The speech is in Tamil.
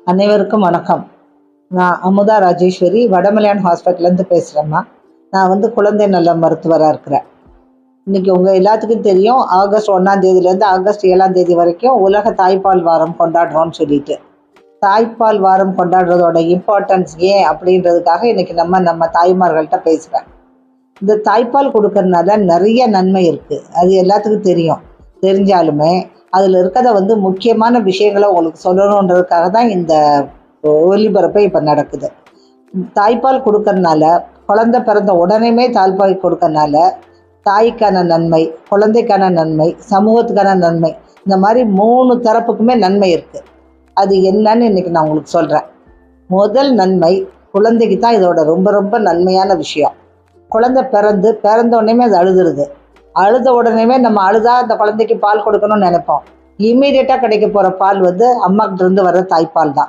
அனைவருக்கும் வணக்கம். நான் அமுதா ராஜேஸ்வரி, வடமலையான் ஹாஸ்பிட்டல்லேருந்து பேசுகிறேம்மா. நான் குழந்தை நல மருத்துவராக இருக்கிறேன். இன்றைக்கி உங்கள் எல்லாத்துக்கும் தெரியும், ஆகஸ்ட் 1 ஆகஸ்ட் 7 வரைக்கும் உலக தாய்ப்பால் வாரம் கொண்டாடுறோன்னு சொல்லிட்டு. தாய்ப்பால் வாரம் கொண்டாடுறதோட இம்பார்ட்டன்ஸ் ஏன் அப்படின்றதுக்காக இன்றைக்கி நம்ம தாய்மார்கள்ட்ட பேசுகிறேன். இந்த தாய்ப்பால் கொடுக்கறதுனால நிறைய நன்மை இருக்குது, அது எல்லாத்துக்கும் தெரியும். தெரிஞ்சாலுமே அதில் இருக்கிறத முக்கியமான விஷயங்களை உங்களுக்கு சொல்லணுன்றதுக்காக தான் இந்த ஒலிபரப்பை இப்போ நடக்குது. தாய்ப்பால் கொடுக்கறதுனால, குழந்தை பிறந்த உடனேமே தாய்ப்பால் கொடுக்கறதுனால தாய்க்கான நன்மை, குழந்தைக்கான நன்மை, சமூகத்துக்கான நன்மை, இந்த மாதிரி 3 தரப்புக்குமே நன்மை இருக்குது. அது என்னன்னு இன்றைக்கி நான் உங்களுக்கு சொல்கிறேன். முதல் நன்மை, குழந்தைக்கு தான் இதோட ரொம்ப ரொம்ப நன்மையான விஷயம். குழந்தை பிறந்த உடனேமே அது அழுதுருது. அழுத உடனேமே நம்ம அழுதா அந்த குழந்தைக்கு பால் கொடுக்கணும்னு நினைப்போம். இம்மீடியட்டாக கிடைக்க போகிற பால் அம்மாக்கிட்ட இருந்து வர்ற தாய்ப்பால் தான்.